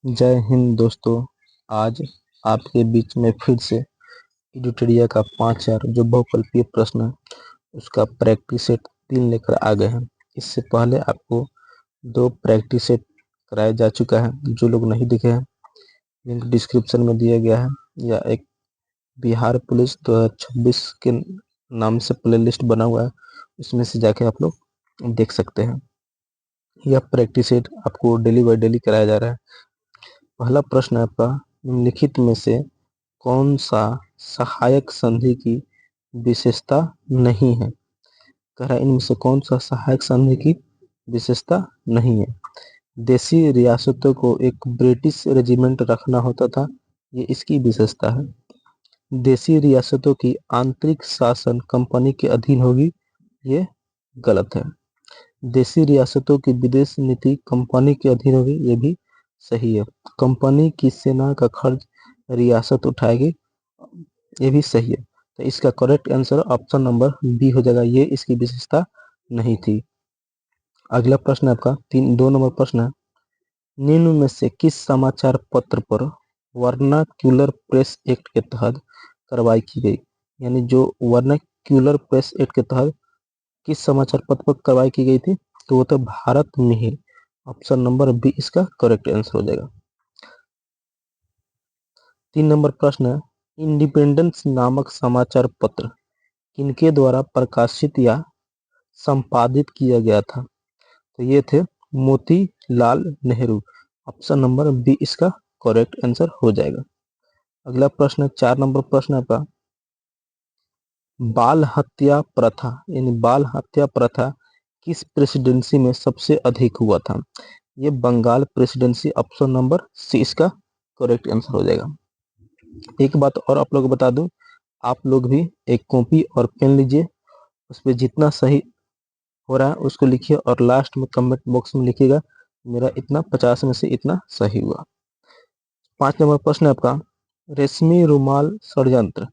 जय हिंद दोस्तों। आज आपके बीच में फिर से एडिटोरिया का 5,000 जो बहुकल्पीय प्रश्न है उसका प्रैक्टिस सेट 3 लेकर आ गए हैं। इससे पहले आपको 2 प्रैक्टिस सेट कराया जा चुका है। जो लोग नहीं दिखे हैं लिंक डिस्क्रिप्शन में दिया गया है, या एक बिहार पुलिस 2026 के नाम से प्लेलिस्ट बना हुआ है, उसमें से जाके आप लोग देख सकते हैं। यह प्रैक्टिस सेट आपको डेली बाय डेली कराया जा रहा है। पहला प्रश्न है आपका, निम्नलिखित में से कौन सा सहायक संधि की विशेषता नहीं है। कह रहा है इनमें से कौन सा सहायक संधि की विशेषता नहीं है। देशी रियासतों को एक ब्रिटिश रेजिमेंट रखना होता था, ये इसकी विशेषता है। देशी रियासतों की आंतरिक शासन कंपनी के अधीन होगी, ये गलत है। देशी रियासतों की विदेश नीति कंपनी के अधीन होगी, ये भी सही है। कंपनी की सेना का खर्च रियासत उठाएगी, ये भी सही है। तो इसका correct answer option number B हो जाएगा, ये इसकी विशेषता नहीं थी। अगला प्रश्न आपका 2 नंबर प्रश्न है, निम्न में से किस समाचार पत्र पर वर्नाक्यूलर प्रेस एक्ट के तहत कार्रवाई की गई। यानी जो वर्नाक्यूलर प्रेस एक्ट के तहत किस समाचार पत्र पर कार्रवाई की गई थी, तो वो तो Bharat Mihir. Option number B इसका करेक्ट आंसर हो जाएगा। 3 नंबर प्रश्न है, इंडिपेंडेंस नामक समाचार पत्र किनके द्वारा प्रकाशित या संपादित किया गया था। तो ये थे Motilal Nehru. Option number B इसका करेक्ट आंसर हो जाएगा। अगला प्रश्न 4 नंबर प्रश्न आपका, बाल हत्या प्रथा यानी बाल हत्या प्रथा किस प्रेसिडेंसी में सबसे अधिक हुआ था। ये Bengal presidency. Option number C इसका करेक्ट आंसर हो जाएगा। एक बात और आप लोग को बता दूं, आप लोग भी एक कॉपी और पेन लीजिए, उस पर जितना सही हो रहा है उसको लिखिए और लास्ट में कमेंट बॉक्स में लिखिएगा मेरा इतना 50 में से इतना सही हुआ। 5 नंबर प्रश्न है आपका, रेशमी रुमाल षड्यंत्र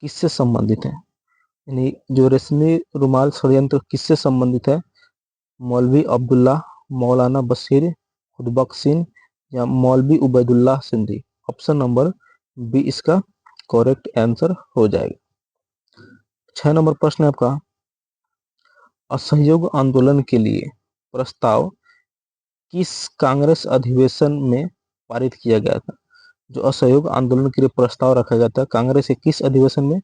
किससे संबंधित है। यानी जो रेशमी रुमाल षड्यंत्र किससे संबंधित है, मौलवी अब्दुल्ला, मौलाना बशीर खुदबख्श सिंह या मौलवी Ubaidullah Sindhi. Option number B इसका करेक्ट आंसर हो जाएगा। 6 नंबर प्रश्न है आपका, असहयोग आंदोलन के लिए प्रस्ताव किस कांग्रेस अधिवेशन में पारित किया गया था। जो असहयोग आंदोलन के लिए प्रस्ताव रखा गया था कांग्रेस के किस अधिवेशन में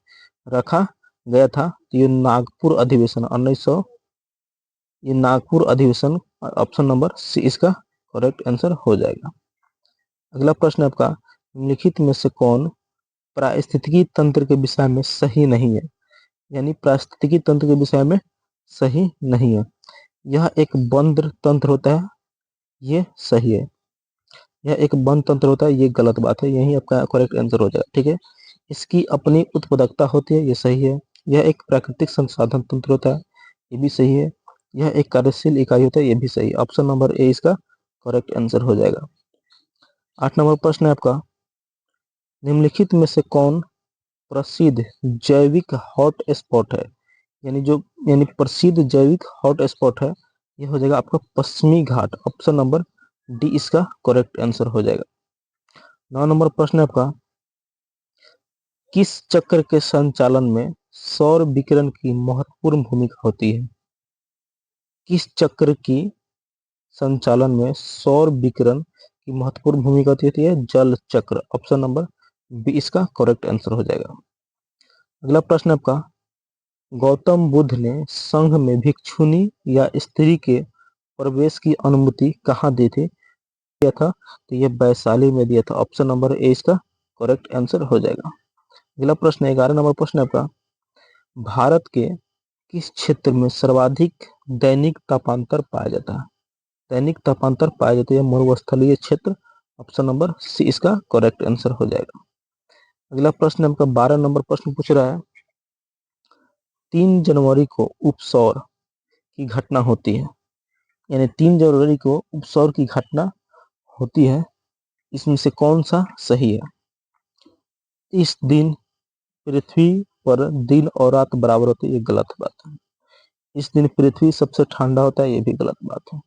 रखा गया था, तो ये नागपुर अधिवेशन 1900, ये नागपुर अधिवेशन। ऑप्शन नंबर सी इसका करेक्ट आंसर हो जाएगा। अगला प्रश्न आपका, निम्नलिखित में से कौन पारिस्थितिकी तंत्र के विषय में सही नहीं है। यानी पारिस्थितिकी तंत्र के विषय में सही नहीं है। यह एक बंद तंत्र होता है, ये सही है। यह एक बंद तंत्र होता है, ये गलत बात है, यही आपका करेक्ट आंसर हो जाएगा। ठीक है, इसकी अपनी उत्पादकता होती है, ये सही है। यह एक प्राकृतिक संसाधन तंत्र होता है, ये भी सही है। यह एक कार्यशील इकाई होता है, ये भी सही। ऑप्शन नंबर ए इसका करेक्ट आंसर हो जाएगा। 8 नंबर प्रश्न है आपका, निम्नलिखित में से कौन प्रसिद्ध जैविक हॉट स्पॉट है। यानी प्रसिद्ध जैविक हॉट स्पॉट है, ये हो जाएगा आपका पश्चिमी घाट। ऑप्शन नंबर डी इसका करेक्ट आंसर हो जाएगा। 9 नंबर प्रश्न है आपका, किस चक्र के संचालन में सौर विकिरण की महत्वपूर्ण भूमिका होती है। किस चक्र की संचालन में सौर विकिरण की महत्वपूर्ण भूमिका होती है, जल चक्र। ऑप्शन नंबर बी इसका करेक्ट आंसर हो जाएगा। अगला प्रश्न आपका, गौतम बुद्ध ने संघ में भिक्षुनी या स्त्री के प्रवेश की अनुमति कहाँ दी थी, दिया था, तो ये वैशाली में दिया था। ऑप्शन नंबर ए इसका करेक्ट आंसर हो जाएगा। अगला प्रश्न 11 नंबर प्रश्न आपका, भारत के किस क्षेत्र में सर्वाधिक दैनिक तापांतर पाया जाता है। दैनिक तापांतर पाया जाता है मरुस्थलीय क्षेत्र। ऑप्शन नंबर सी इसका करेक्ट आंसर हो जाएगा। अगला प्रश्न आपका 12 नंबर प्रश्न पूछ रहा है, 3 जनवरी को उपसौर की घटना होती है। यानी 3 जनवरी को उपसौर की घटना होती है, इसमें से कौन सा सही है। इस दिन पृथ्वी पर दिन और रात बराबर होती है, ये गलत बात है। इस दिन पृथ्वी सबसे ठंडा होता है, ये भी गलत बात है।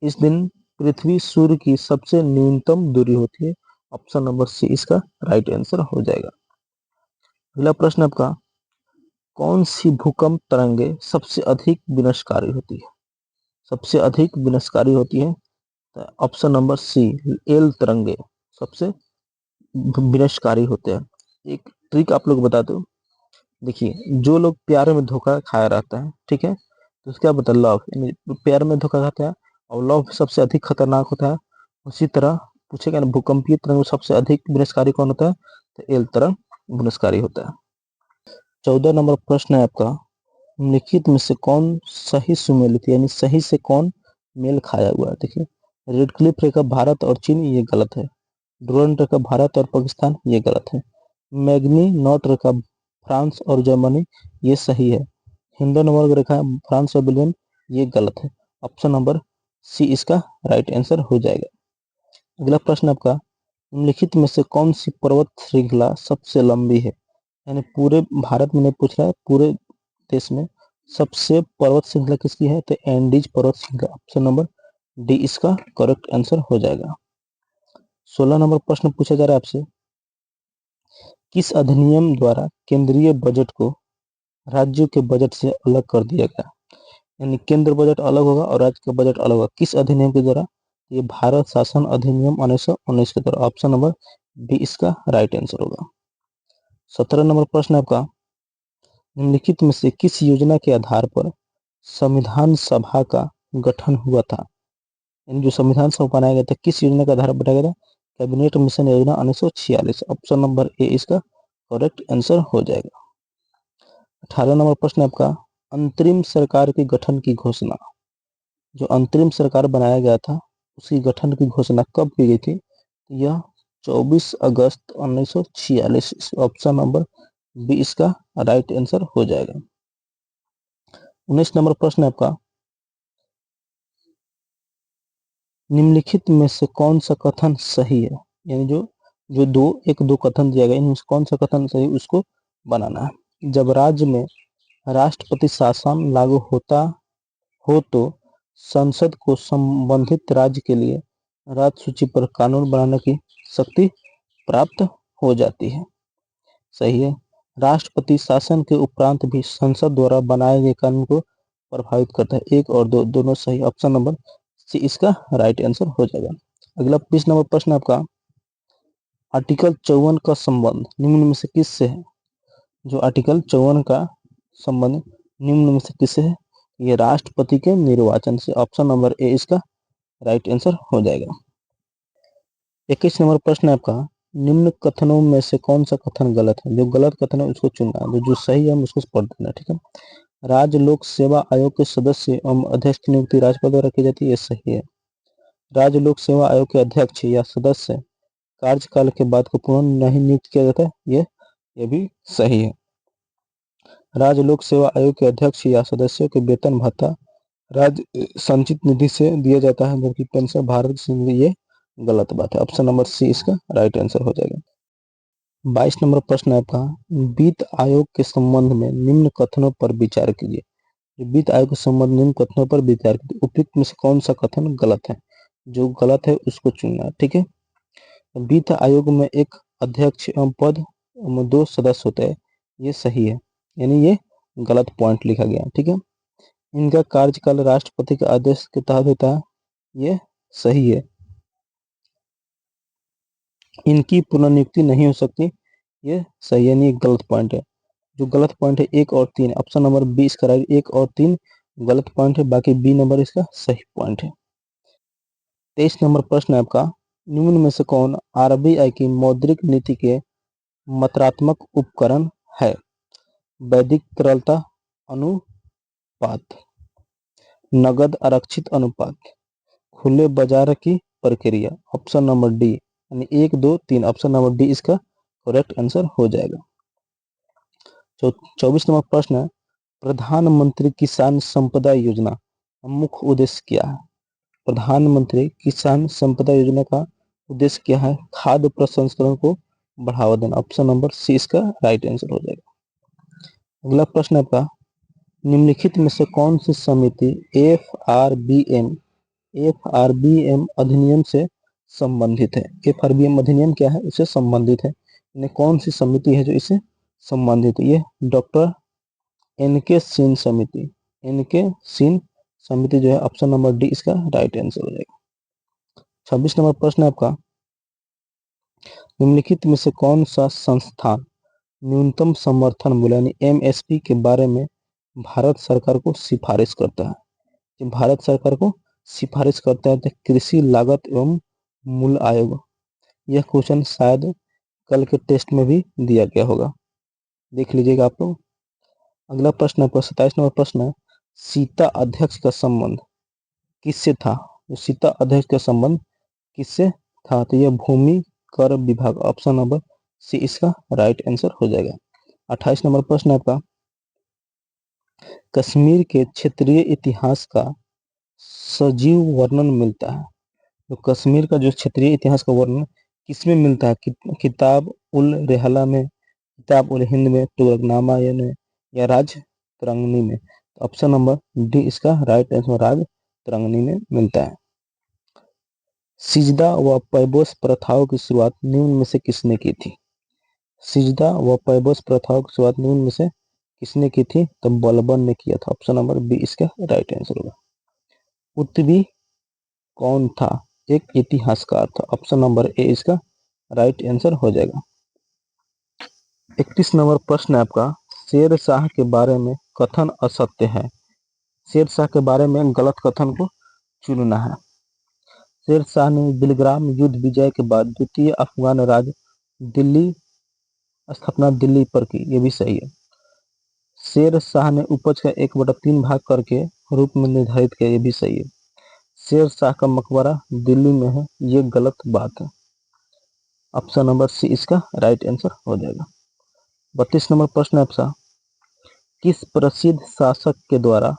इस दिन पृथ्वी सूर्य की सबसे न्यूनतम दूरी होती है। ऑप्शन नंबर सी इसका राइट आंसर हो जाएगा। अगला प्रश्न आपका, कौन सी भूकंप तरंगे सबसे अधिक विनाशकारी होती है? सबसे अधिक विनाशकारी होती है तो ऑप्शन नंबर सी एल तरंगे सबसे विनाशकारी होते हैं। एक ट्रिक आप लोग बता दो, देखिए जो लोग प्यार में धोखा खाया रहता है, ठीक है, तो उसका मतलब लव, यानी प्यार में धोखा खाता है और लव सबसे अधिक खतरनाक होता है। उसी तरह पूछेगा ना, भूकंपीय तरंग में सबसे अधिक विनाशकारी कौन होता है? तो एल तरंग विनाशकारी होता है। 14 नंबर प्रश्न है आपका, निम्नलिखित में से कौन सही सुमेलित यानी सही से कौन मेल खाया हुआ है? देखिए, रेड क्लिफ रेखा भारत और चीन, ये गलत है। डुरंड रेखा भारत और पाकिस्तान, ये गलत है। मैग्नी नॉट रेखा फ्रांस और जर्मनी, ये सही है। हिंडनबर्ग रेखा फ्रांस और बेल्जियम, ये गलत है। ऑप्शन नंबर सी इसका राइट आंसर हो जाएगा। अगला प्रश्न आपका, निम्नलिखित में से कौन सी पर्वत श्रृंखला सबसे लंबी है? यानी पूरे भारत में नहीं पूछ रहा है, पूरे देश में सबसे पर्वत श्रृंखला किसकी है? तो एंडीज पर्वत श्रृंखला। ऑप्शन नंबर डी इसका करेक्ट आंसर हो जाएगा। 16 नंबर प्रश्न पूछा जा रहा है आपसे, किस अधिनियम द्वारा केंद्रीय बजट को राज्यों के बजट से अलग कर दिया गया? यानी केंद्र बजट अलग होगा और राज्य का बजट अलग होगा, किस अधिनियम के द्वारा? ये भारत शासन अधिनियम 1919 के द्वारा। ऑप्शन नंबर बी इसका राइट आंसर होगा। 17 नंबर प्रश्न आपका, निम्नलिखित में से किस योजना के आधार पर संविधान सभा का गठन हुआ था? यानी जो संविधान सभा बनाया गया था, किस योजना के आधार पर बनाया गया था? कैबिनेट मिशन योजना 1946। ऑप्शन नंबर ए इसका करेक्ट आंसर हो जाएगा। 18 नंबर प्रश्न आपका, अंतरिम सरकार के गठन की घोषणा, जो अंतरिम सरकार बनाया गया था उसकी गठन की घोषणा कब की गई थी? यह 24 अगस्त 1946। ऑप्शन नंबर बी इसका राइट आंसर हो जाएगा। 19 नंबर प्रश्न आपका, निम्नलिखित में से कौन सा कथन सही है? यानी जो जो दो कथन दिया गया, इनमें से कौन सा कथन सही उसको बनाना है। जब राज्य में राष्ट्रपति शासन लागू होता हो तो संसद को संबंधित राज्य के लिए राज्य सूची पर कानून बनाने की शक्ति प्राप्त हो जाती है। सही है। राष्ट्रपति शासन के उपरांत भी संसद द्वारा बनाए गए कानून को प्रभावित करता है। एक और दो दोनों सही। ऑप्शन नंबर सी इसका राइट आंसर हो जाएगा। अगला 20 नंबर प्रश्न आपका, आर्टिकल 54 का संबंध निम्न में से किससे है? जो आर्टिकल 54 का संबंध निम्न में से किससे है? ये राष्ट्रपति के निर्वाचन से। ऑप्शन नंबर ए इसका राइट आंसर हो जाएगा। 21 नंबर प्रश्न है आपका, निम्न कथनों में से कौन सा कथन गलत है? जो गलत कथन है उसको चुनना है, जो सही है हम उसको पढ़ देना। ठीक है। राज्य लोक सेवा आयोग के सदस्य एवं अध्यक्ष की नियुक्ति राज्यपाल द्वारा की जाती है, ये सही है। राज्य लोक सेवा आयोग के अध्यक्ष या सदस्य कार्यकाल के बाद को पुनः नहीं नियुक्त किया जाता है, ये भी सही है। राज्य लोक सेवा आयोग के अध्यक्ष या सदस्यों के वेतन भत्ता राज्य संचित निधि से दिया जाता है, जबकि पेंशन भारत से, ये गलत बात है। ऑप्शन नंबर सी इसका राइट आंसर हो जाएगा। 22 नंबर प्रश्न है आपका, वित्त आयोग के संबंध में निम्न कथनों पर विचार कीजिए। वित्त आयोग के संबंध में निम्न कथनों पर विचार कीजिए। उपयुक्त में से कौन सा कथन गलत है? जो गलत है उसको चुनना है। ठीक है। वित्त आयोग में एक अध्यक्ष एवं पद में 2 सदस्य होते हैं, ये सही है, यानी ये गलत पॉइंट लिखा गया। ठीक है। इनका कार्यकाल राष्ट्रपति के आदेश के तहत होता है, ये सही है। इनकी पुनर्नियुक्ति नहीं हो सकती, ये सही है, नहीं गलत पॉइंट है। जो गलत पॉइंट है 1 और 3, ऑप्शन नंबर बी इसका राइट। 1 और 3 गलत पॉइंट है, बाकी बी नंबर इसका सही पॉइंट है। 23 नंबर प्रश्न है आपका, निम्न में से कौन आरबीआई की मौद्रिक नीति के मात्रात्मक उपकरण है? वैदिक तरलता अनुपात, नगद आरक्षित अनुपात, खुले बाजार की प्रक्रिया। ऑप्शन नंबर डी, यानी 1 2 3, ऑप्शन नंबर डी इसका करेक्ट आंसर हो जाएगा। 24 नंबर प्रश्न है, प्रधानमंत्री किसान संपदा योजना का मुख्य उद्देश्य क्या है? प्रधानमंत्री किसान संपदा योजना का उद्देश्य क्या है? खाद्य प्रसंस्करण को बढ़ावा देना। ऑप्शन नंबर सी इसका राइट आंसर हो जाएगा। अगला प्रश्न आपका, निम्नलिखित में से कौन सी समिति FRBM FRBM अधिनियम से संबंधित है। FRBM अधिनियम क्या है, इससे संबंधित है। यानी कौन सी समिति है जो इससे संबंधित है? ये डॉक्टर NK सिंह समिति, NK सिंह समिति जो है, ऑप्शन नंबर डी इसका राइट आंसर हो जाएगा। 26 नंबर प्रश्न है आपका, निम्नलिखित में से कौन सा संस्थान न्यूनतम समर्थन मूल्य यानी MSP के बारे में भारत सरकार को सिफारिश करता है? कि भारत सरकार को सिफारिश करता है तो कृषि लागत एवं मूल्य आयोग। यह क्वेश्चन शायद कल के टेस्ट में भी दिया गया होगा, देख लीजिएगा आप लोग। अगला प्रश्न है 27 नंबर प्रश्न है, सीता अध्यक्ष का संबंध किससे था? तो सीता अध्यक्ष का संबंध किससे था? तो यह भूमि कर विभाग, ऑप्शन नंबर सी इसका राइट आंसर हो जाएगा। 28 नंबर प्रश्न है आपका, कश्मीर के क्षेत्रीय इतिहास का सजीव वर्णन मिलता है। तो कश्मीर का जो क्षेत्रीय इतिहास का वर्णन किसमें मिलता है? किताब उल रेहला में, किताब उल हिंद में, तुगलकनामा में, या राज तरंगनी में? तो ऑप्शन नंबर डी इसका राइट आंसर राज तरंगनी में मिलता है। सिजदा व पैबोस प्रथाओं की शुरुआत निम्न में से किसने की थी? सिजदा व पैबोस प्रथाओं की शुरुआत निम्न में से किसने की थी? तो बलबन ने किया था। ऑप्शन नंबर बी इसका राइट आंसर होगा। उत्तरी कौन था? एक इतिहासकार था। ऑप्शन नंबर ए इसका राइट आंसर हो जाएगा। 31 नंबर प्रश्न है आपका, शेर शाह के बारे में कथन असत्य है। शेर शाह के बारे में गलत कथन को चुनना है। शेर शाह ने बिलग्राम युद्ध विजय के बाद द्वितीय अफगान राज दिल्ली स्थापना दिल्ली पर की, ये भी सही है। शेर शाह ने उपज का 1/3 भाग करके रूप में निर्धारित किया, ये भी सही है। शेर शाह का मकबरा दिल्ली में है, ये गलत बात है। ऑप्शन नंबर सी इसका राइट आंसर हो जाएगा। 32 नंबर प्रश्न है आपका, किस प्रसिद्ध शासक के द्वारा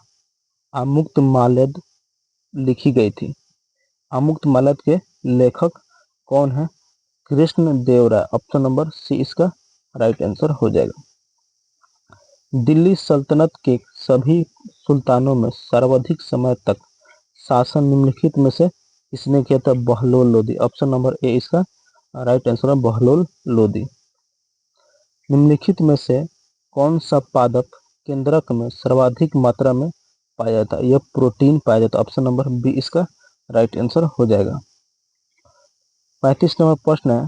आमुक्तमाल्यद लिखी गई थी? आमुक्तमाल्यद के लेखक कौन है? कृष्ण देव राय। ऑप्शन नंबर सी इसका राइट आंसर हो जाएगा। दिल्ली सल्तनत के सभी सुल्तानों में सर्वाधिक समय तक शासन निम्नलिखित में से किसने किया था? Bahlol Lodi. Option number A इसका राइट आंसर है बहलोल लोदी। निम्नलिखित में से कौन सा पादप केंद्रक में सर्वाधिक मात्रा में पाया जाता है? यह प्रोटीन पाया जाता है। ऑप्शन नंबर बी इसका राइट आंसर हो जाएगा। 35 नंबर प्रश्न है,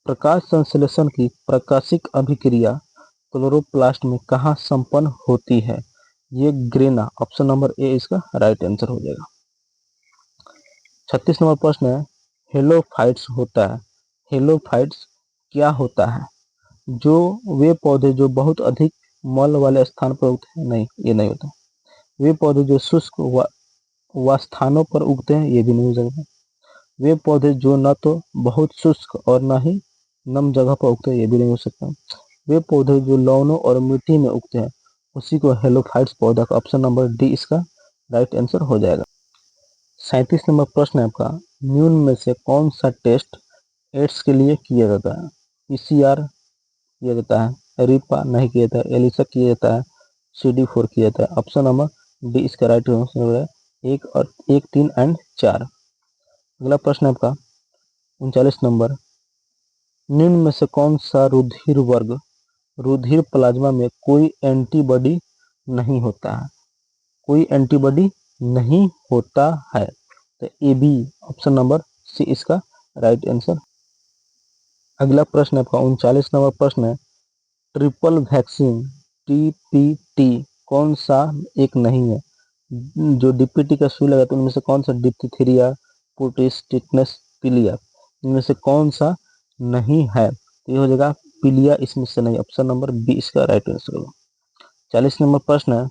प्रकाश संश्लेषण की प्रकाशिक अभिक्रिया क्लोरोप्लास्ट में कहाँ संपन्न होती है? ये ग्रेना। ऑप्शन नंबर ए इसका राइट आंसर हो जाएगा। 36 नंबर प्रश्न है, हेलोफाइट्स होता है। हेलोफाइट्स क्या होता है? जो वे पौधे जो बहुत अधिक मल वाले स्थान पर उगते हैं, नहीं ये नहीं होता। वे पौधे जो शुष्क व स्थानों पर उगते हैं, ये भी नहीं हो सकता। वे पौधे जो न तो बहुत शुष्क और न ही नम जगह पर उगते हैं, ये भी नहीं हो सकता। वे पौधे जो लवणों और मिट्टी में उगते हैं, उसी को हेलोफाइट्स पौधा का। ऑप्शन नंबर डी इसका राइट आंसर हो जाएगा। 37 नंबर प्रश्न है आपका, निम्न में से कौन सा टेस्ट एड्स के लिए किया जाता है? PCR किया जाता है, रिपा नहीं किया जाता है, एलिसा किया जाता है, CD4 किया जाता है। ऑप्शन नंबर डी इसका राइट आंसर है 1, 3 एंड 4। अगला प्रश्न है आपका 39 नंबर, निम्न में से कौन सा रुधिर वर्ग रुधिर प्लाज्मा में कोई एंटीबॉडी नहीं होता है? कोई एंटीबॉडी नहीं होता है, तो A B option number C इसका राइट आंसर। अगला प्रश्न आपका 39 नंबर प्रश्न है, ट्रिपल वैक्सीन TPT कौन सा एक नहीं है? जो DPT का सुई लगा तो उनमें से कौन सा डिप्थीरिया, पुटिस, टिटनेस, पीलिया, इनमें से कौन सा नहीं है? तो ये हो जाएगा पीलिया, इसमें से नहीं। ऑप्शन नंबर बी इसका राइट आंसर होगा। 40 नंबर प्रश्न है,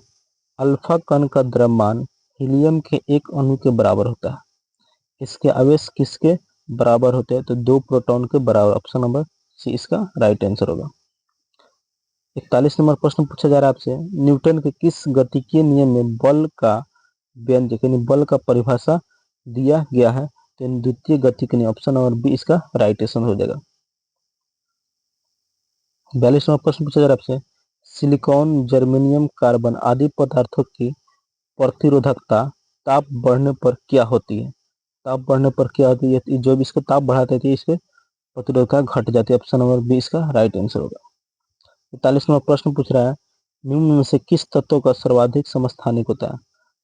अल्फा कण का द्रव्यमान हीलियम के एक अणु के बराबर होता है। इसके आवेश किसके बराबर होते हैं? तो 2 प्रोटॉन के बराबर। ऑप्शन नंबर सी इसका राइट आंसर होगा। 41 नंबर प्रश्न पूछा जा रहा है आपसे, न्यूटन के किस गतिकीय नियम में बल का व्यंजक यानी बल का परिभाषा दिया गया है? तो द्वितीय गति के नियम। ऑप्शन नंबर बी इसका राइट आंसर हो जाएगा। 42 नंबर प्रश्न पूछा जा रहा है आपसे, सिलिकॉन, जर्मेनियम, कार्बन आदि पदार्थों की प्रतिरोधकता ताप बढ़ने पर क्या होती है? ताप बढ़ने पर क्या होती है? जो भी इसका ताप बढ़ाते थे इसके प्रतिरोधकता घट जाती है। ऑप्शन नंबर बी इसका राइट आंसर होगा। 45 नंबर प्रश्न पूछ रहा है, निम्न में से किस तत्व का सर्वाधिक समस्थानिक होता है?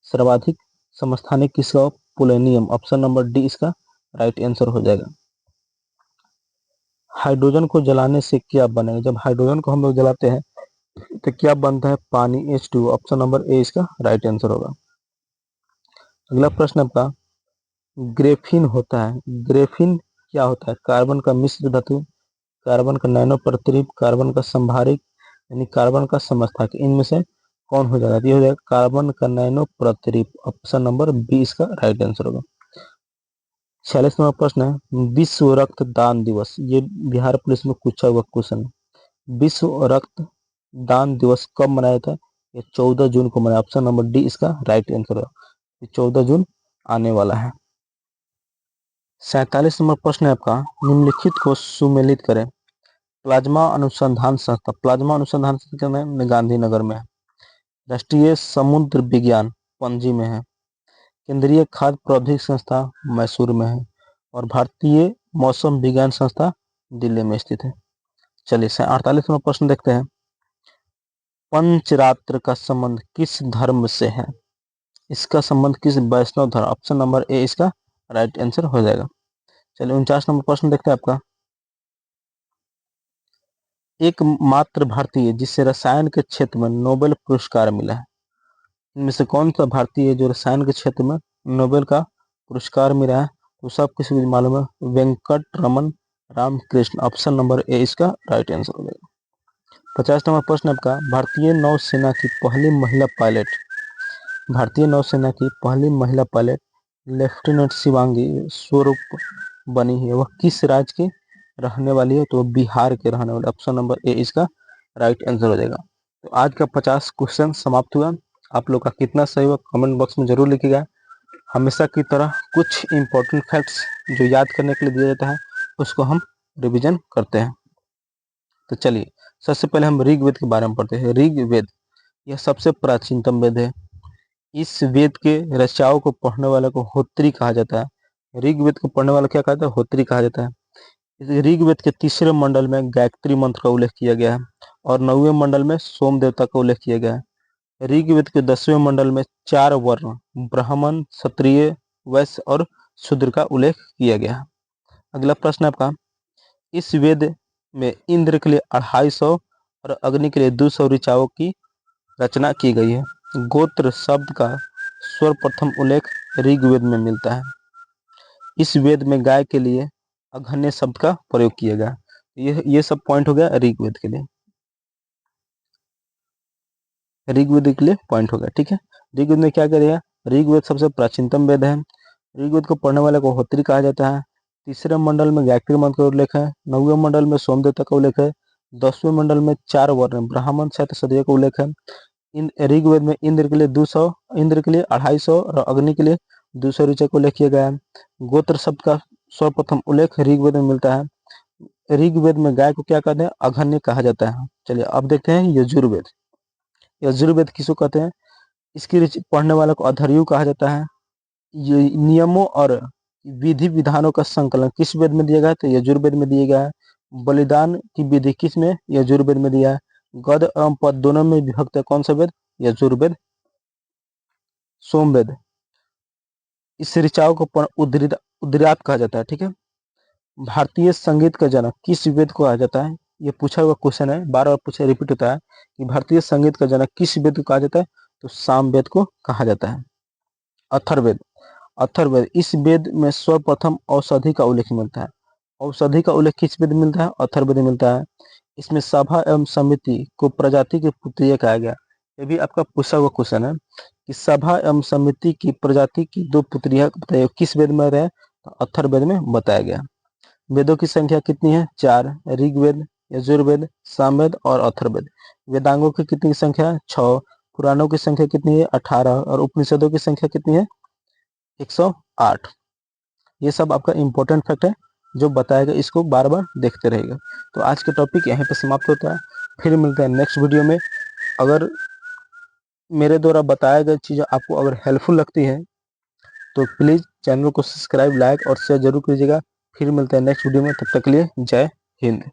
सर्वाधिक समस्थानिक किसका? पोलोनियम। ऑप्शन नंबर डी इसका राइट आंसर हो जाएगा। हाइड्रोजन को जलाने से क्या बनेगा? जब हाइड्रोजन को हम लोग जलाते हैं तो क्या बनता है? पानी, H2। ऑप्शन नंबर ए इसका राइट आंसर होगा। अगला प्रश्न आपका, ग्रेफीन होता है, ग्रेफीन क्या होता है? कार्बन का मिश्र धातु, कार्बन का नैनो प्रतिरूप, कार्बन का संभारिक यानी कार्बन का समस्थानिक, इनमें से कौन हो जाएगा? ये हो जाएगा कार्बन का नैनो प्रतिरूप। ऑप्शन नंबर बी इसका राइट आंसर होगा। 46 नंबर प्रश्न है, विश्व रक्तदान दिवस, ये बिहार पुलिस में पूछा हुआ क्वेश्चन है। विश्व रक्तदान दिवस कब मनाया जाता है? ये 14 जून को मनाया। ऑप्शन नंबर डी इसका राइट आंसर होगा। 14 जून आने वाला है। 47 नंबर प्रश्न है आपका, निम्नलिखित को सुमेलित करें। प्लाज्मा अनुसंधान संस्था, प्लाज्मा अनुसंधान संस्था में गांधीनगर में है। राष्ट्रीय समुद्र विज्ञान पणजी में है। केंद्रीय खाद्य प्रौद्योगिकी संस्था मैसूर में है। और भारतीय मौसम विज्ञान संस्था दिल्ली में स्थित है। चलिए 48वां प्रश्न देखते हैं, पंचरात्र का संबंध किस धर्म से है? इसका संबंध किस वैष्णव धर्म? ऑप्शन नंबर ए इसका राइट आंसर हो जाएगा। चलिए 49 नंबर प्रश्न देखते हैं आपका, एकमात्र भारतीय जिसे रसायन के क्षेत्र में नोबेल पुरस्कार मिला है, इनमें से कौन सा भारतीय है जो रसायन के क्षेत्र में नोबेल का पुरस्कार मिला है? तो सब किसी को मालूम है, Venkat Raman Ramakrishna. Option number A इसका राइट आंसर हो जाएगा। 50 नंबर प्रश्न आपका, भारतीय नौसेना की पहली महिला पायलट, भारतीय नौसेना की पहली महिला पायलट लेफ्टिनेंट शिवांगी स्वरूप बनी है, वह किस राज्य की रहने वाली है? तो बिहार के रहने वाले। ऑप्शन नंबर ए इसका राइट आंसर हो जाएगा। तो आज का 50 क्वेश्चन समाप्त हुआ। आप लोग का कितना सही हुआ कमेंट बॉक्स में जरूर लिखिएगा। हमेशा की तरह कुछ इंपॉर्टेंट फैक्ट्स जो याद करने के लिए दिया जाता है उसको हम रिवीजन करते हैं। तो चलिए सबसे पहले हम ऋग्वेद के बारे में पढ़ते हैं। ऋग्वेद यह सबसे प्राचीनतम वेद है। इस वेद के रचनाओं को पढ़ने वाले को होत्री कहा जाता है। ऋग्वेद को पढ़ने वाला क्या कहता है? होत्री कहा जाता है। इस ऋग्वेद के तीसरे मंडल में गायत्री मंत्र का उल्लेख किया गया है और 9वें मंडल में सोम देवता का उल्लेख किया गया है। ऋग्वेद के 10वें मंडल में 4 वर्ण ब्राह्मण, क्षत्रिय, वैश्य और शूद्र का उल्लेख किया गया है। अगला प्रश्न आपका, इस वेद में इंद्र के लिए 250 और अग्नि के लिए 200 ऋचाओं की रचना की गई है। गोत्र शब्द का सर्वप्रथम उल्लेख ऋग्वेद में मिलता है। इस वेद में गाय के लिए अघन्य शब्द का प्रयोग किया गया। ये सब पॉइंट हो गया ऋग्वेद के लिए, ऋग्वेद के लिए पॉइंट हो गया। ठीक है, ऋग्वेद में क्या करेगा? ऋग्वेद सबसे प्राचीनतम वेद है। ऋग्वेद को पढ़ने वाले को होत्री कहा जाता है। तीसरे मंडल में गायत्री मंत्र का उल्लेख है। 9वें मंडल में सोमदेवता का उल्लेख है। 10वें मंडल में 4 वर्ण ब्राह्मण, क्षत्रिय, शूद्र का उल्लेख है। ऋग्वेद में इंद्र के लिए 200, इंद्र के लिए 250 और अग्नि के लिए 200 ऋचा का उल्लेख किया गया है। गोत्र शब्द का सर्वप्रथम उल्लेख ऋग्वेद में मिलता है। ऋग्वेद में गाय को क्या कहते हैं? अघन्य कहा जाता है। चलिए अब देखते हैं यजुर्वेद। यजुर्वेद किसको कहते हैं? इसकी पढ़ने वाले को अधर्यु कहा जाता है। ये नियमों और विधि विधानों का संकलन किस वेद में दिया गया है? तो यजुर्वेद में दिया गया है। बलिदान की विधि किस में? यजुर्वेद में दिया है। गद एवं पद दोनों में विभक्त है कौन सा वेद? यजुर्वेद, सोमवेद। इस ऋचाओं को उद्गात कहा जाता है। ठीक है, भारतीय संगीत का जनक किस वेद को कहा जाता है? ये पूछा हुआ क्वेश्चन है, बार बार पूछा रिपीट होता है कि भारतीय संगीत का जनक किस वेद को कहा जाता है? तो सामवेद को कहा जाता है। अथर्ववेद, अथर्ववेद इस वेद में सर्वप्रथम औषधि का उल्लेख मिलता है। औषधि का उल्लेख किस वेद में मिलता है? अथर्ववेद में मिलता है। इसमें सभा एवं समिति को प्रजाति की पुत्रिया कहा गया। ये भी आपका पूछा हुआ क्वेश्चन है कि सभा एवं समिति की प्रजाति की 2 पुत्रिया किस वेद में रहे? तो अथर्ववेद में बताया गया। वेदों की संख्या कितनी है? 4, ऋग्वेद, यजुर्वेद, सामवेद और अथर्ववेद। वेदांगों की कितनी संख्या? 6। पुराणों की संख्या कितनी है? 18। और उपनिषदों की संख्या कितनी है? 108। ये सब आपका इंपॉर्टेंट फैक्ट है जो बताएगा, इसको बार बार देखते रहेगा। तो आज के टॉपिक यहीं पे समाप्त होता है, फिर मिलते हैं नेक्स्ट वीडियो में। अगर मेरे द्वारा बताया गया चीज़ें आपको अगर हेल्पफुल लगती है तो प्लीज़ चैनल को सब्सक्राइब, लाइक और शेयर जरूर कीजिएगा। फिर मिलते हैं नेक्स्ट वीडियो में, तब तक के लिए जय हिंद।